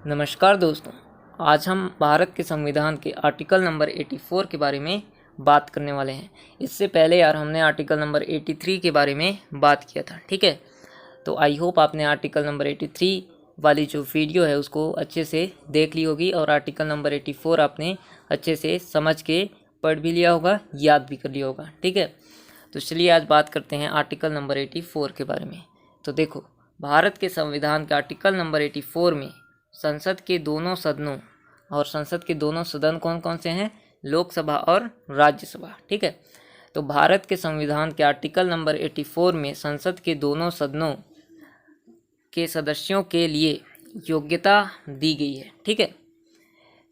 नमस्कार दोस्तों, आज हम भारत के संविधान के आर्टिकल नंबर 84 के बारे में बात करने वाले हैं। इससे पहले हमने आर्टिकल नंबर 83 के बारे में बात किया था, ठीक है। तो आई होप आपने आर्टिकल नंबर 83 वाली जो वीडियो है उसको अच्छे से देख ली होगी और आर्टिकल नंबर 84 आपने अच्छे से समझ के पढ़ भी लिया होगा, याद भी कर लिया होगा, ठीक है। तो चलिए आज बात करते हैं आर्टिकल नंबर 84 के बारे में। तो देखो, भारत के संविधान के आर्टिकल नंबर 84 में संसद के दोनों सदनों, और संसद के दोनों सदन कौन कौन से हैं? लोकसभा और राज्यसभा, ठीक है। तो भारत के संविधान के आर्टिकल नंबर 84 में संसद के दोनों सदनों के सदस्यों के लिए योग्यता दी गई है, ठीक है।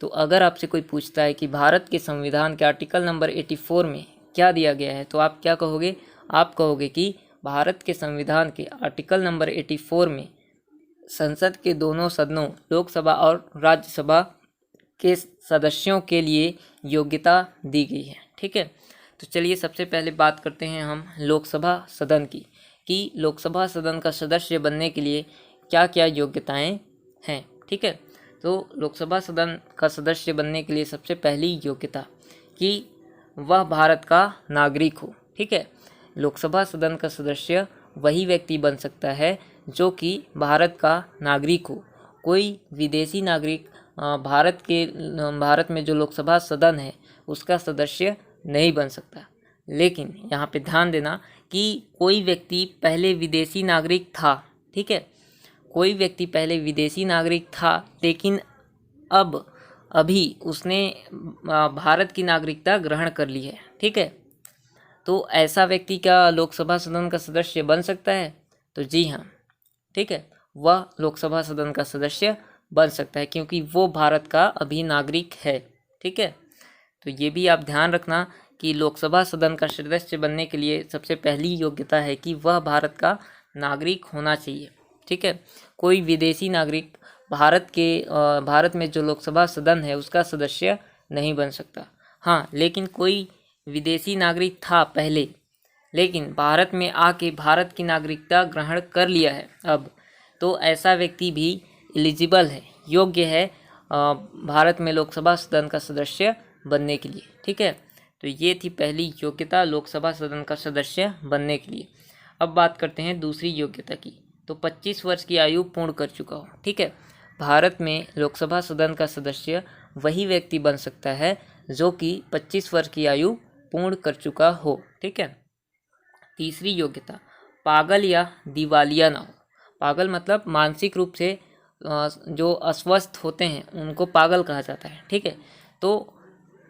तो अगर आपसे कोई पूछता है कि भारत के संविधान के आर्टिकल नंबर 84 में क्या दिया गया है, तो आप क्या कहोगे? आप कहोगे कि भारत के संविधान के आर्टिकल नंबर 84 में संसद के दोनों सदनों, लोकसभा और राज्यसभा के सदस्यों के लिए योग्यता दी गई है, ठीक है। तो चलिए सबसे पहले बात करते हैं हम लोकसभा सदन की, कि लोकसभा सदन का सदस्य बनने के लिए क्या क्या योग्यताएं हैं, ठीक है। तो लोकसभा सदन का सदस्य बनने के लिए सबसे पहली योग्यता कि वह भारत का नागरिक हो, ठीक है। लोकसभा सदन का सदस्य वही व्यक्ति बन सकता है जो कि भारत का नागरिक हो। कोई विदेशी नागरिक भारत में जो लोकसभा सदन है उसका सदस्य नहीं बन सकता। लेकिन यहाँ पे ध्यान देना कि कोई व्यक्ति पहले विदेशी नागरिक था, ठीक है। कोई व्यक्ति पहले विदेशी नागरिक था लेकिन अभी उसने भारत की नागरिकता ग्रहण कर ली है, ठीक है। तो ऐसा व्यक्ति क्या लोकसभा सदन का सदस्य बन सकता है? तो जी हाँ, ठीक है, वह लोकसभा सदन का सदस्य बन सकता है क्योंकि वो भारत का अभी नागरिक है, ठीक है। तो ये भी आप ध्यान रखना कि लोकसभा सदन का सदस्य बनने के लिए सबसे पहली योग्यता है कि वह भारत का नागरिक होना चाहिए, ठीक है। कोई विदेशी नागरिक भारत में जो लोकसभा सदन है उसका सदस्य नहीं बन सकता। हाँ, लेकिन कोई विदेशी नागरिक था पहले, लेकिन भारत में आके भारत की नागरिकता ग्रहण कर लिया है अब, तो ऐसा व्यक्ति भी एलिजिबल है, योग्य है भारत में लोकसभा सदन का सदस्य बनने के लिए, ठीक है। तो ये थी पहली योग्यता लोकसभा सदन का सदस्य बनने के लिए। अब बात करते हैं दूसरी योग्यता की। तो 25 वर्ष की आयु पूर्ण कर चुका हो, ठीक है। भारत में लोकसभा सदन का सदस्य वही व्यक्ति बन सकता है जो कि 25 वर्ष की आयु पूर्ण कर चुका हो, ठीक है। तीसरी योग्यता, पागल या दिवालिया ना हो। पागल मतलब मानसिक रूप से जो अस्वस्थ होते हैं उनको पागल कहा जाता है, ठीक है। तो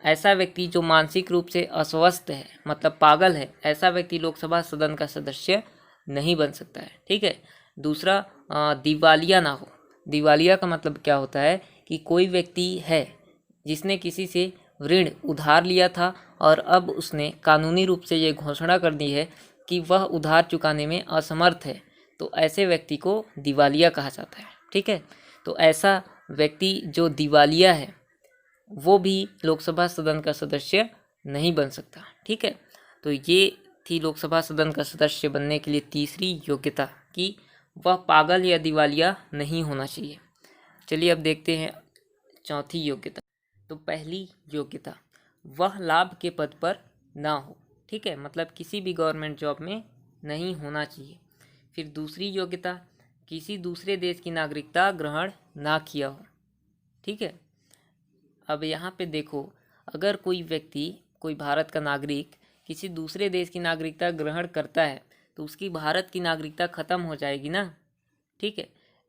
ऐसा व्यक्ति जो मानसिक रूप से अस्वस्थ है मतलब पागल है, ऐसा व्यक्ति लोकसभा सदन का सदस्य नहीं बन सकता है, ठीक है। दूसरा, दिवालिया ना हो। दिवालिया का मतलब क्या होता है कि कोई व्यक्ति है जिसने किसी से ऋण उधार लिया था और अब उसने कानूनी रूप से ये घोषणा कर दी है कि वह उधार चुकाने में असमर्थ है, तो ऐसे व्यक्ति को दिवालिया कहा जाता है, ठीक है। तो ऐसा व्यक्ति जो दिवालिया है वो भी लोकसभा सदन का सदस्य नहीं बन सकता, ठीक है। तो ये थी लोकसभा सदन का सदस्य बनने के लिए तीसरी योग्यता कि वह पागल या दिवालिया नहीं होना चाहिए। चलिए अब देखते हैं चौथी योग्यता। तो पहली योग्यता, वह लाभ के पद पर ना हो, ठीक है, मतलब किसी भी गवर्नमेंट जॉब में नहीं होना चाहिए। फिर दूसरी योग्यता, किसी दूसरे देश की नागरिकता ग्रहण ना किया हो, ठीक है। अब यहाँ पे देखो, अगर कोई व्यक्ति, कोई भारत का नागरिक किसी दूसरे देश की नागरिकता ग्रहण करता है तो उसकी भारत की नागरिकता ख़त्म हो जाएगी ना, ठीक है।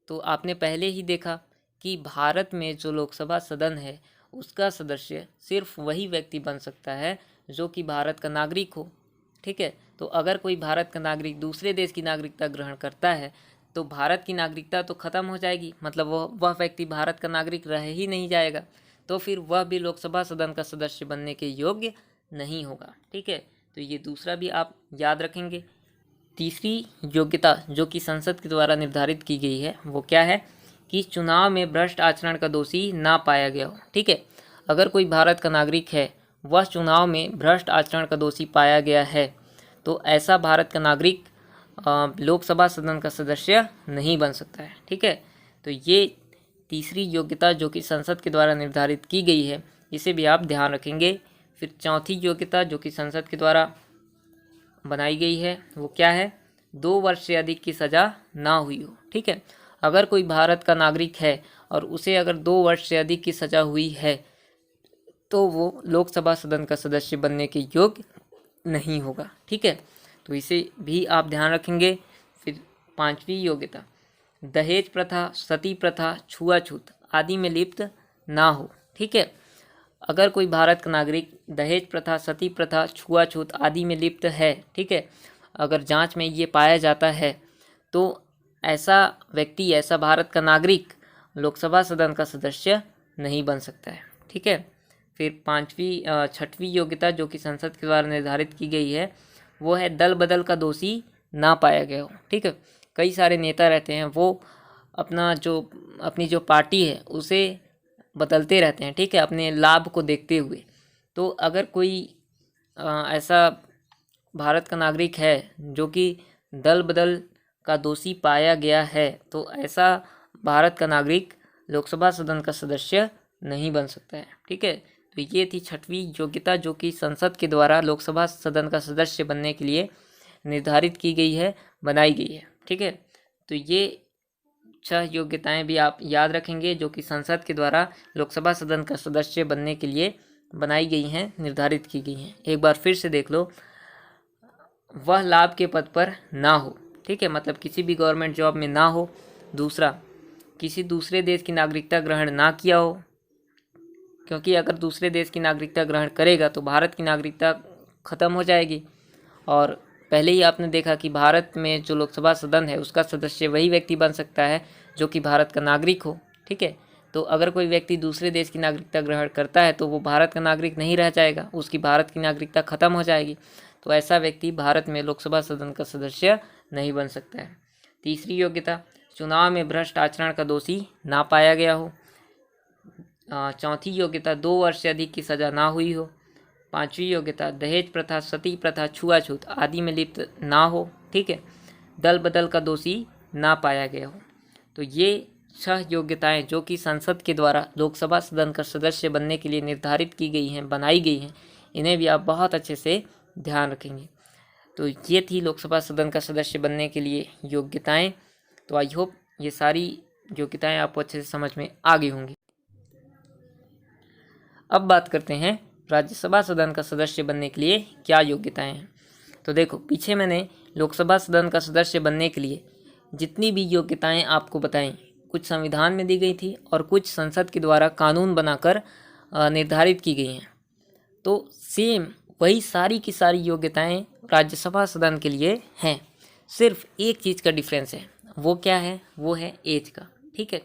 तो आपने पहले ही देखा कि भारत में जो लोकसभा सदन है उसका सदस्य सिर्फ वही व्यक्ति बन सकता है जो कि भारत का नागरिक हो, ठीक है। तो अगर कोई भारत का नागरिक दूसरे देश की नागरिकता ग्रहण करता है तो भारत की नागरिकता तो ख़त्म हो जाएगी, मतलब वह व्यक्ति भारत का नागरिक रह ही नहीं जाएगा, तो फिर वह भी लोकसभा सदन का सदस्य बनने के योग्य नहीं होगा, ठीक है। तो ये दूसरा भी आप याद रखेंगे। तीसरी योग्यता जो कि संसद के द्वारा निर्धारित की गई है वो क्या है कि चुनाव में भ्रष्ट आचरण का दोषी ना पाया गया हो, ठीक है। अगर कोई भारत का नागरिक है, वह चुनाव में भ्रष्ट आचरण का दोषी पाया गया है, तो ऐसा भारत का नागरिक लोकसभा सदन का सदस्य नहीं बन सकता है, ठीक है। तो ये तीसरी योग्यता जो कि संसद के द्वारा निर्धारित की गई है, इसे भी आप ध्यान रखेंगे। फिर चौथी योग्यता जो कि संसद के द्वारा बनाई गई है वो क्या है, 2 वर्ष से अधिक की सज़ा ना हुई हो। ठीक है, अगर कोई भारत का नागरिक है और उसे अगर 2 वर्ष से अधिक की सज़ा हुई है तो वो लोकसभा सदन का सदस्य बनने के योग्य नहीं होगा। ठीक है, तो इसे भी आप ध्यान रखेंगे। फिर पांचवी योग्यता, दहेज प्रथा, सती प्रथा, छुआछूत आदि में लिप्त ना हो। ठीक है, अगर कोई भारत का नागरिक दहेज प्रथा, सती प्रथा, छुआछूत आदि में लिप्त है, ठीक है, अगर जांच में ये पाया जाता है तो ऐसा व्यक्ति, ऐसा भारत का नागरिक लोकसभा सदन का सदस्य नहीं बन सकता है। ठीक है, फिर छठवीं योग्यता जो कि संसद के द्वारा निर्धारित की गई है वो है दल बदल का दोषी ना पाया गया हो। ठीक है, कई सारे नेता रहते हैं, वो अपनी जो पार्टी है उसे बदलते रहते हैं। ठीक है, अपने लाभ को देखते हुए। तो अगर कोई ऐसा भारत का नागरिक है जो कि दल बदल का दोषी पाया गया है तो ऐसा भारत का नागरिक लोकसभा सदन का सदस्य नहीं बन सकता है। ठीक है, तो ये थी छठवीं योग्यता जो कि संसद के द्वारा लोकसभा सदन का सदस्य बनने के लिए निर्धारित की गई है, बनाई गई है। ठीक है, तो ये 6 योग्यताएं भी आप याद रखेंगे जो कि संसद के द्वारा लोकसभा सदन का सदस्य बनने के लिए बनाई गई हैं, निर्धारित की गई हैं। एक बार फिर से देख लो, वह लाभ के पद पर ना हो। ठीक है, मतलब किसी भी गवर्नमेंट जॉब में ना हो। दूसरा, किसी दूसरे देश की नागरिकता ग्रहण ना किया हो, क्योंकि अगर दूसरे देश की नागरिकता ग्रहण करेगा तो भारत की नागरिकता ख़त्म हो जाएगी। और पहले ही आपने देखा कि भारत में जो लोकसभा सदन है उसका सदस्य वही व्यक्ति बन सकता है जो कि भारत का नागरिक हो। ठीक है, तो अगर कोई व्यक्ति दूसरे देश की नागरिकता ग्रहण करता है तो वो भारत का नागरिक नहीं रह जाएगा, उसकी भारत की नागरिकता ख़त्म हो जाएगी। तो ऐसा व्यक्ति भारत में लोकसभा सदन का सदस्य नहीं बन सकता है। तीसरी योग्यता, चुनाव में भ्रष्ट आचरण का दोषी ना पाया गया हो। चौथी योग्यता, 2 वर्ष से अधिक की सज़ा ना हुई हो। पांचवी योग्यता, दहेज प्रथा, सती प्रथा, छुआछूत आदि में लिप्त ना हो। ठीक है, दल बदल का दोषी ना पाया गया हो। तो ये 6 योग्यताएं जो कि संसद के द्वारा लोकसभा सदन का सदस्य बनने के लिए निर्धारित की गई हैं, बनाई गई हैं, इन्हें भी आप बहुत अच्छे से ध्यान रखेंगे। तो ये थी लोकसभा सदन का सदस्य बनने के लिए योग्यताएं। तो आई होप ये सारी योग्यताएं आपको अच्छे से समझ में आ गई होंगी। अब बात करते हैं राज्यसभा सदन का सदस्य बनने के लिए क्या योग्यताएं हैं। तो देखो, पीछे मैंने लोकसभा सदन का सदस्य बनने के लिए जितनी भी योग्यताएं आपको बताई, कुछ संविधान में दी गई थी और कुछ संसद के द्वारा कानून बनाकर निर्धारित की गई हैं। तो सेम वही सारी की सारी योग्यताएं राज्यसभा सदन के लिए हैं। सिर्फ एक चीज़ का डिफरेंस है, वो क्या है, वो है एज का। ठीक है,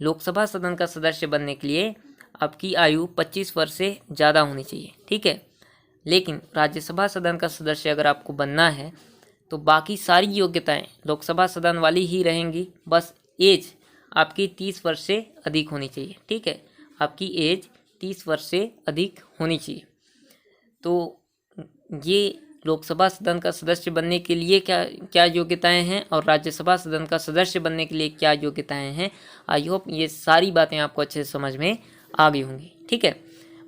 लोकसभा सदन का सदस्य बनने के लिए आपकी आयु 25 वर्ष से ज़्यादा होनी चाहिए। ठीक है, लेकिन राज्यसभा सदन का सदस्य अगर आपको बनना है तो बाकी सारी योग्यताएं लोकसभा सदन वाली ही रहेंगी, बस एज आपकी 30 वर्ष से अधिक होनी चाहिए। ठीक है, आपकी एज 30 वर्ष से अधिक होनी चाहिए। तो ये लोकसभा सदन का सदस्य बनने के लिए क्या क्या योग्यताएं हैं और राज्यसभा सदन का सदस्य बनने के लिए क्या योग्यताएं हैं। आई होप ये सारी बातें आपको अच्छे से समझ में आ गई होंगी। ठीक है,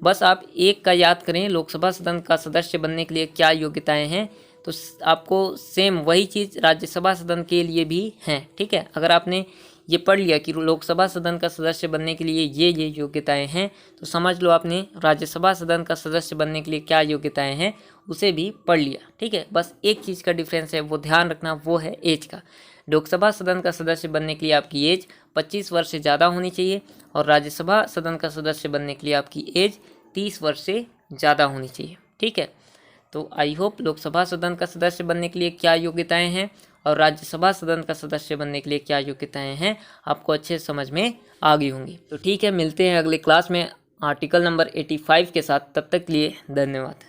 बस आप एक का याद करें, लोकसभा सदन का सदस्य बनने के लिए क्या योग्यताएं हैं, तो आपको सेम वही चीज़ राज्यसभा सदन के लिए भी हैं। ठीक है, अगर आपने ये पढ़ लिया कि लोकसभा सदन का सदस्य बनने के लिए ये योग्यताएं हैं, तो समझ लो आपने राज्यसभा सदन का सदस्य बनने के लिए क्या योग्यताएं हैं उसे भी पढ़ लिया। ठीक है, बस एक चीज़ का डिफरेंस है, वो ध्यान रखना, वो है एज का। लोकसभा सदन का सदस्य बनने के लिए आपकी एज 25 वर्ष से ज़्यादा होनी चाहिए और राज्यसभा सदन का सदस्य बनने के लिए आपकी एज 30 वर्ष से ज़्यादा होनी चाहिए। ठीक है, तो आई होप लोकसभा सदन का सदस्य बनने के लिए क्या योग्यताएं हैं और राज्यसभा सदन का सदस्य बनने के लिए क्या योग्यताएं हैं आपको अच्छे से समझ में आ गई होंगी। तो ठीक है, मिलते हैं अगले क्लास में आर्टिकल नंबर 85 के साथ। तब तक के लिए धन्यवाद।